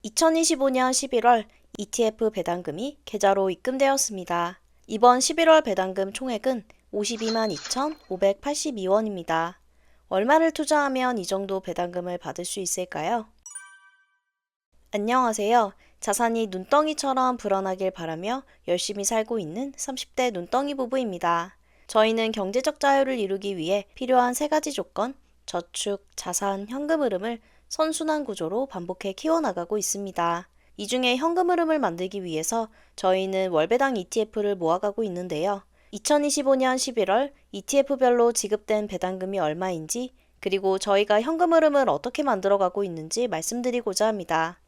2025년 11월 ETF 배당금이 계좌로 입금되었습니다. 이번 11월 배당금 총액은 52만 2,582원입니다. 얼마를 투자하면 이 정도 배당금을 받을 수 있을까요? 안녕하세요. 자산이 눈덩이처럼 불어나길 바라며 열심히 살고 있는 30대 눈덩이 부부입니다. 저희는 경제적 자유를 이루기 위해 필요한 세 가지 조건, 저축, 자산, 현금 흐름을 선순환 구조로 반복해 키워나가고 있습니다. 이 중에 현금 흐름을 만들기 위해서 저희는 월배당 ETF를 모아가고 있는데요. 2025년 11월 ETF별로 지급된 배당금이 얼마인지, 그리고 저희가 현금 흐름을 어떻게 만들어가고 있는지 말씀드리고자 합니다.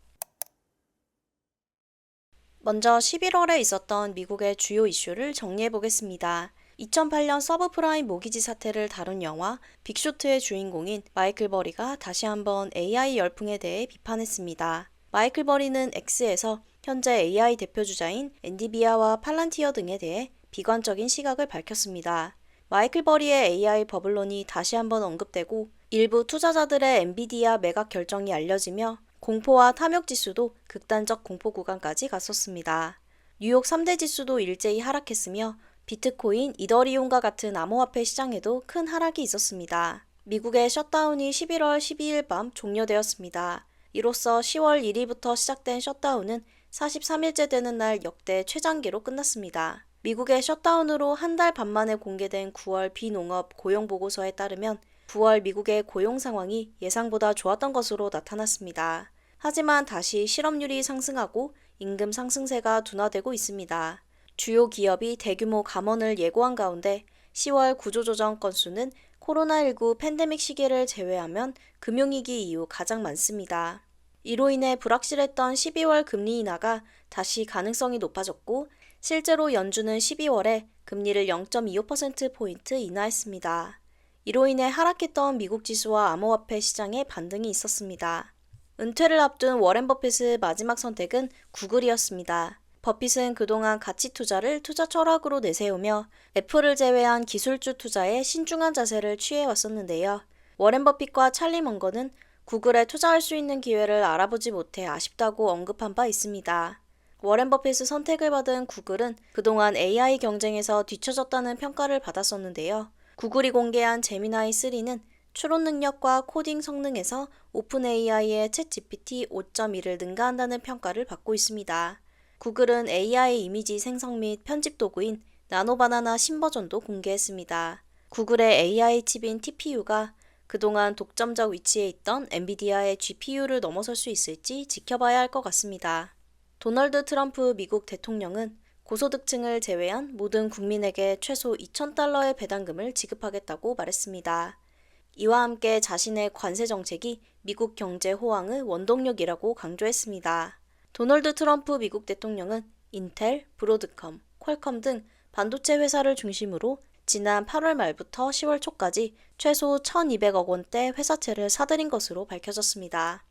먼저 11월에 있었던 미국의 주요 이슈를 정리해 보겠습니다. 2008년 서브프라임 모기지 사태를 다룬 영화 빅쇼트의 주인공인 마이클 버리가 다시 한번 AI 열풍에 대해 비판했습니다. 마이클 버리는 X에서 현재 AI 대표주자인 엔비디아와 팔란티어 등에 대해 비관적인 시각을 밝혔습니다. 마이클 버리의 AI 버블론이 다시 한번 언급되고 일부 투자자들의 엔비디아 매각 결정이 알려지며 공포와 탐욕 지수도 극단적 공포 구간까지 갔었습니다. 뉴욕 3대 지수도 일제히 하락했으며 비트코인, 이더리움과 같은 암호화폐 시장에도 큰 하락이 있었습니다. 미국의 셧다운이 11월 12일 밤 종료되었습니다. 이로써 10월 1일부터 시작된 셧다운은 43일째 되는 날 역대 최장기로 끝났습니다. 미국의 셧다운으로 한 달 반 만에 공개된 9월 비농업 고용 보고서에 따르면 9월 미국의 고용 상황이 예상보다 좋았던 것으로 나타났습니다. 하지만 다시 실업률이 상승하고 임금 상승세가 둔화되고 있습니다. 주요 기업이 대규모 감원을 예고한 가운데 10월 구조조정 건수는 코로나19 팬데믹 시기를 제외하면 금융위기 이후 가장 많습니다. 이로 인해 불확실했던 12월 금리 인하가 다시 가능성이 높아졌고 실제로 연준은 12월에 금리를 0.25%포인트 인하했습니다. 이로 인해 하락했던 미국 지수와 암호화폐 시장에 반등이 있었습니다. 은퇴를 앞둔 워렌 버핏의 마지막 선택은 구글이었습니다. 버핏은 그동안 가치 투자를 투자 철학으로 내세우며 애플을 제외한 기술주 투자에 신중한 자세를 취해왔었는데요. 워렌 버핏과 찰리 먼거는 구글에 투자할 수 있는 기회를 알아보지 못해 아쉽다고 언급한 바 있습니다. 워렌 버핏의 선택을 받은 구글은 그동안 AI 경쟁에서 뒤처졌다는 평가를 받았었는데요. 구글이 공개한 제미나이 3는 추론 능력과 코딩 성능에서 오픈 AI의 챗 GPT 5.1을 능가한다는 평가를 받고 있습니다. 구글은 AI 이미지 생성 및 편집 도구인 나노바나나 신버전도 공개했습니다. 구글의 AI 칩인 TPU가 그동안 독점적 위치에 있던 엔비디아의 GPU를 넘어설 수 있을지 지켜봐야 할 것 같습니다. 도널드 트럼프 미국 대통령은 고소득층을 제외한 모든 국민에게 최소 2,000달러의 배당금을 지급하겠다고 말했습니다. 이와 함께 자신의 관세 정책이 미국 경제 호황의 원동력이라고 강조했습니다. 도널드 트럼프 미국 대통령은 인텔, 브로드컴, 퀄컴 등 반도체 회사를 중심으로 지난 8월 말부터 10월 초까지 최소 1,200억 원대 회사채를 사들인 것으로 밝혀졌습니다.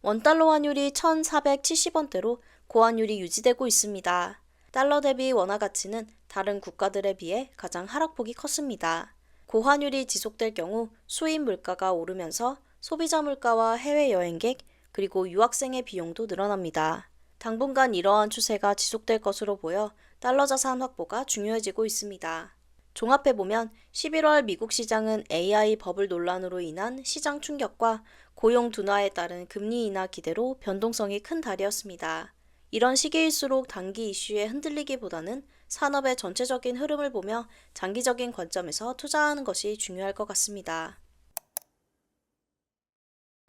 원달러 환율이 1,470원대로 고환율이 유지되고 있습니다. 달러 대비 원화 가치는 다른 국가들에 비해 가장 하락폭이 컸습니다. 고환율이 지속될 경우 수입 물가가 오르면서 소비자 물가와 해외 여행객 그리고 유학생의 비용도 늘어납니다. 당분간 이러한 추세가 지속될 것으로 보여 달러 자산 확보가 중요해지고 있습니다. 종합해보면 11월 미국 시장은 AI 버블 논란으로 인한 시장 충격과 고용 둔화에 따른 금리 인하 기대로 변동성이 큰 달이었습니다. 이런 시기일수록 단기 이슈에 흔들리기보다는 산업의 전체적인 흐름을 보며 장기적인 관점에서 투자하는 것이 중요할 것 같습니다.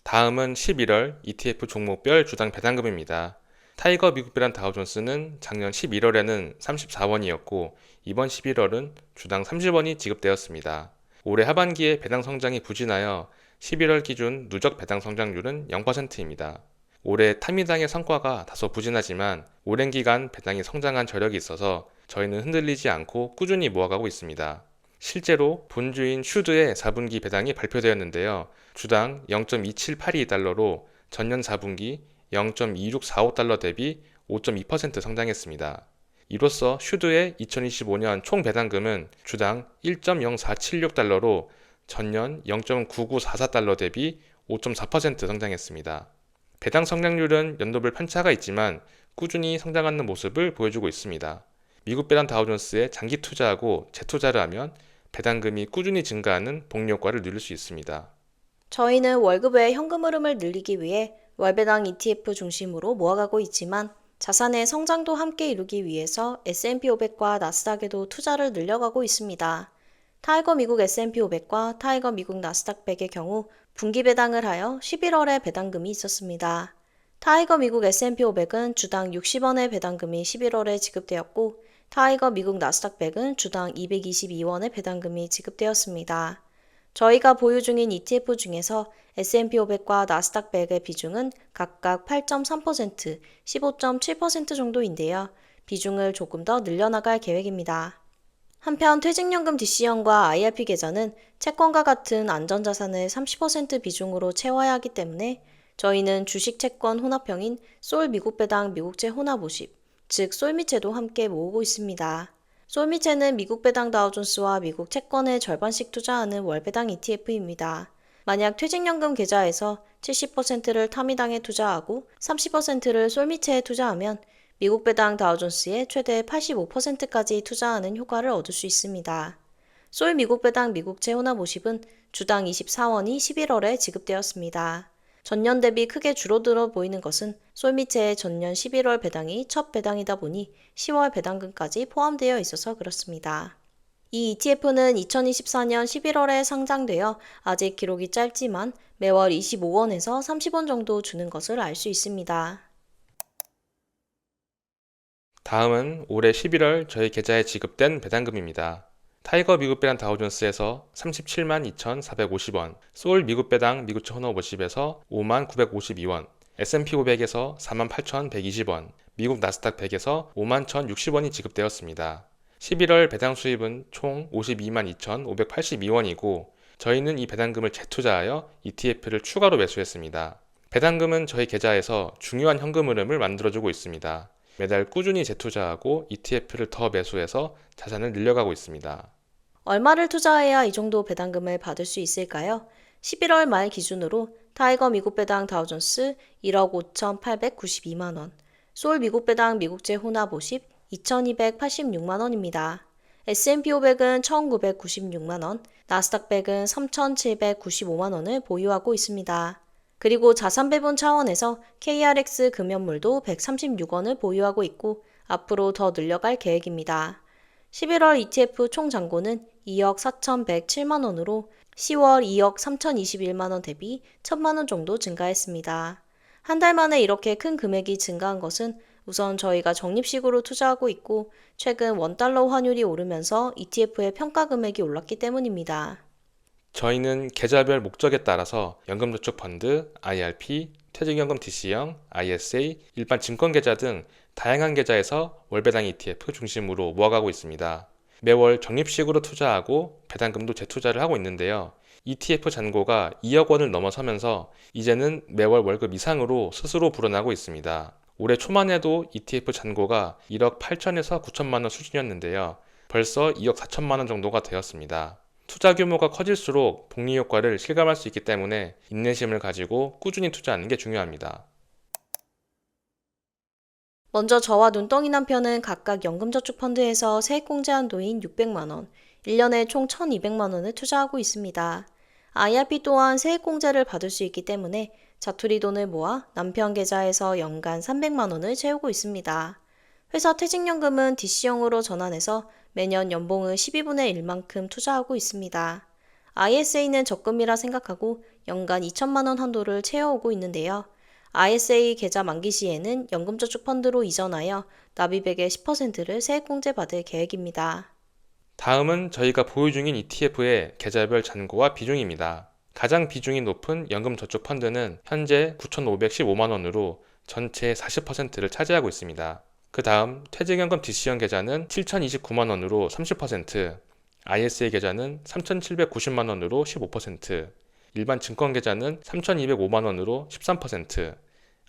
다음은 11월 ETF 종목별 주당 배당금입니다. 타이거 미국배랑 다우존스는 작년 11월에는 34원이었고 이번 11월은 주당 30원이 지급되었습니다. 올해 하반기에 배당 성장이 부진하여 11월 기준 누적 배당 성장률은 0%입니다. 올해 타미당의 성과가 다소 부진하지만 오랜 기간 배당이 성장한 저력이 있어서 저희는 흔들리지 않고 꾸준히 모아가고 있습니다. 실제로 본주인 슈드의 4분기 배당이 발표되었는데요. 주당 0.2782달러로 전년 4분기 0.2645달러 대비 5.2% 성장했습니다. 이로써 슈드의 2025년 총 배당금은 주당 1.0476달러로 전년 0.9944달러 대비 5.4% 성장했습니다. 배당 성장률은 연도별 편차가 있지만 꾸준히 성장하는 모습을 보여주고 있습니다. 미국 배당 다우존스에 장기 투자하고 재투자를 하면 배당금이 꾸준히 증가하는 복리 효과를 누릴 수 있습니다. 저희는 월급 외 현금 흐름을 늘리기 위해 월배당 ETF 중심으로 모아가고 있지만 자산의 성장도 함께 이루기 위해서 S&P 500과 나스닥에도 투자를 늘려가고 있습니다. 타이거 미국 S&P 500과 타이거 미국 나스닥 100의 경우 분기 배당을 하여 11월에 배당금이 있었습니다. 타이거 미국 S&P 500은 주당 60원의 배당금이 11월에 지급되었고 타이거 미국 나스닥 100은 주당 222원의 배당금이 지급되었습니다. 저희가 보유 중인 ETF 중에서 S&P 500과 나스닥 100의 비중은 각각 8.3%, 15.7% 정도인데요. 비중을 조금 더 늘려나갈 계획입니다. 한편 퇴직연금 DC형과 IRP 계좌는 채권과 같은 안전자산을 30% 비중으로 채워야 하기 때문에 저희는 주식 채권 혼합형인 솔 미국 배당 미국채 혼합 50, 즉 솔미채도 함께 모으고 있습니다. 솔미채는 미국 배당 다우존스와 미국 채권의 절반씩 투자하는 월배당 ETF입니다. 만약 퇴직연금 계좌에서 70%를 타미당에 투자하고 30%를 솔미채에 투자하면 미국 배당 다우존스의 최대 85%까지 투자하는 효과를 얻을 수 있습니다. 솔 미국 배당 미국채 혼합 50은 주당 24원이 11월에 지급되었습니다. 전년 대비 크게 줄어들어 보이는 것은 솔미채의 전년 11월 배당이 첫 배당이다 보니 10월 배당금까지 포함되어 있어서 그렇습니다. 이 ETF는 2024년 11월에 상장되어 아직 기록이 짧지만 매월 25원에서 30원 정도 주는 것을 알 수 있습니다. 다음은 올해 11월 저희 계좌에 지급된 배당금입니다. 타이거 미국 배당 다우존스에서 37만 2,450원, 소울 미국 배당 미국채 혼합 50에서 5만 952원, S&P 500에서 4만 8,120원, 미국 나스닥 100에서 5만 1,060원이 지급되었습니다. 11월 배당 수입은 총 52만 2,582원이고 저희는 이 배당금을 재투자하여 ETF를 추가로 매수했습니다. 배당금은 저희 계좌에서 중요한 현금 흐름을 만들어주고 있습니다. 매달 꾸준히 재투자하고 ETF를 더 매수해서 자산을 늘려가고 있습니다. 얼마를 투자해야 이 정도 배당금을 받을 수 있을까요? 11월 말 기준으로 타이거 미국 배당 다우존스 1억 5,892만 원, 소울 미국 배당 미국채 혼합 50 2,286만 원입니다. S&P 500은 1,996만 원, 나스닥 100은 3,795만 원을 보유하고 있습니다. 그리고 자산 배분 차원에서 KRX 금연물도 136원을 보유하고 있고 앞으로 더 늘려갈 계획입니다. 11월 ETF 총 잔고는 2억 4,107만 원으로 10월 2억 3,021만 원 대비 1,000만 원 정도 증가했습니다. 한 달 만에 이렇게 큰 금액이 증가한 것은 우선 저희가 적립식으로 투자하고 있고 최근 원달러 환율이 오르면서 ETF의 평가 금액이 올랐기 때문입니다. 저희는 계좌별 목적에 따라서 연금저축펀드, IRP, 퇴직연금 DC형, ISA, 일반 증권계좌 등 다양한 계좌에서 월배당 ETF 중심으로 모아가고 있습니다. 매월 적립식으로 투자하고 배당금도 재투자를 하고 있는데요. ETF 잔고가 2억 원을 넘어서면서 이제는 매월 월급 이상으로 스스로 불어나고 있습니다. 올해 초만 해도 ETF 잔고가 1억 8천에서 9천만 원 수준이었는데요. 벌써 2억 4천만 원 정도가 되었습니다. 투자 규모가 커질수록 복리 효과를 실감할 수 있기 때문에 인내심을 가지고 꾸준히 투자하는 게 중요합니다. 먼저 저와 눈덩이 남편은 각각 연금저축펀드에서 세액공제 한도인 600만 원, 1년에 총 1,200만 원을 투자하고 있습니다. IRP 또한 세액공제를 받을 수 있기 때문에 자투리 돈을 모아 남편 계좌에서 연간 300만 원을 채우고 있습니다. 회사 퇴직연금은 DC형으로 전환해서 매년 연봉의 12분의 1만큼 투자하고 있습니다. ISA는 적금이라 생각하고 연간 2천만 원 한도를 채워오고 있는데요. ISA 계좌 만기 시에는 연금저축펀드로 이전하여 납입액의 10%를 세액공제 받을 계획입니다. 다음은 저희가 보유 중인 ETF의 계좌별 잔고와 비중입니다. 가장 비중이 높은 연금저축펀드는 현재 9,515만 원으로 전체의 40%를 차지하고 있습니다. 그 다음 퇴직연금 DC형 계좌는 7,029만 원으로 30%, ISA 계좌는 3,790만 원으로 15%, 일반 증권 계좌는 3,205만 원으로 13%,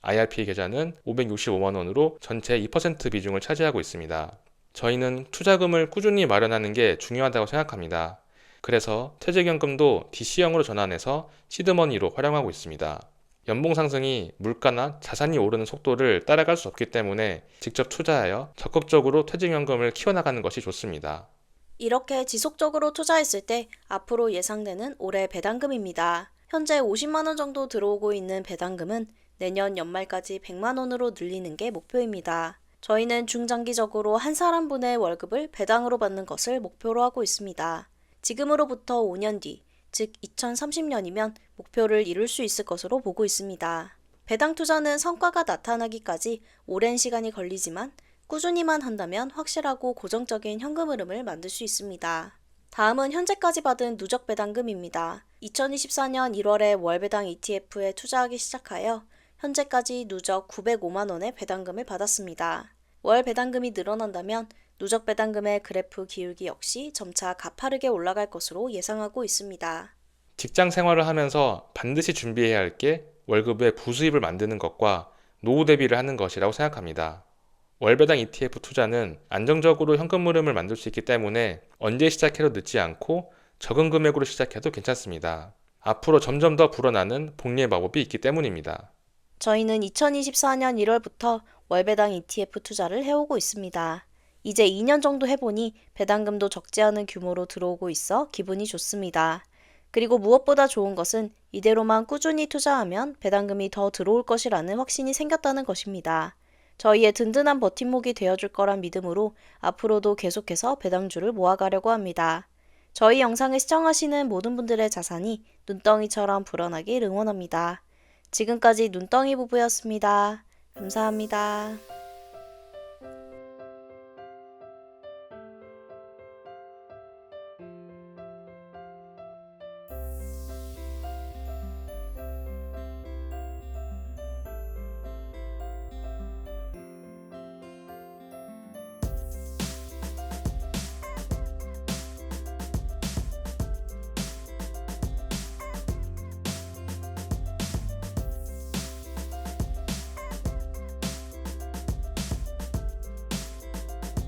IRP 계좌는 565만 원으로 전체 2% 비중을 차지하고 있습니다. 저희는 투자금을 꾸준히 마련하는 게 중요하다고 생각합니다. 그래서 퇴직연금도 DC형으로 전환해서 시드머니로 활용하고 있습니다. 연봉 상승이 물가나 자산이 오르는 속도를 따라갈 수 없기 때문에 직접 투자하여 적극적으로 퇴직연금을 키워나가는 것이 좋습니다. 이렇게 지속적으로 투자했을 때 앞으로 예상되는 올해 배당금입니다. 현재 50만 원 정도 들어오고 있는 배당금은 내년 연말까지 100만 원으로 늘리는 게 목표입니다. 저희는 중장기적으로 한 사람분의 월급을 배당으로 받는 것을 목표로 하고 있습니다. 지금으로부터 5년 뒤, 즉 2030년이면 목표를 이룰 수 있을 것으로 보고 있습니다. 배당 투자는 성과가 나타나기까지 오랜 시간이 걸리지만 꾸준히만 한다면 확실하고 고정적인 현금 흐름을 만들 수 있습니다. 다음은 현재까지 받은 누적 배당금입니다. 2024년 1월에 월배당 ETF에 투자하기 시작하여 현재까지 누적 905만 원의 배당금을 받았습니다. 월 배당금이 늘어난다면 누적 배당금의 그래프 기울기 역시 점차 가파르게 올라갈 것으로 예상하고 있습니다. 직장 생활을 하면서 반드시 준비해야 할 게 월급의 부수입을 만드는 것과 노후 대비를 하는 것이라고 생각합니다. 월배당 ETF 투자는 안정적으로 현금 흐름을 만들 수 있기 때문에 언제 시작해도 늦지 않고 적은 금액으로 시작해도 괜찮습니다. 앞으로 점점 더 불어나는 복리의 마법이 있기 때문입니다. 저희는 2024년 1월부터 월배당 ETF 투자를 해오고 있습니다. 이제 2년 정도 해보니 배당금도 적지 않은 규모로 들어오고 있어 기분이 좋습니다. 그리고 무엇보다 좋은 것은 이대로만 꾸준히 투자하면 배당금이 더 들어올 것이라는 확신이 생겼다는 것입니다. 저희의 든든한 버팀목이 되어줄 거란 믿음으로 앞으로도 계속해서 배당주를 모아가려고 합니다. 저희 영상을 시청하시는 모든 분들의 자산이 눈덩이처럼 불어나길 응원합니다. 지금까지 눈덩이 부부였습니다. 감사합니다.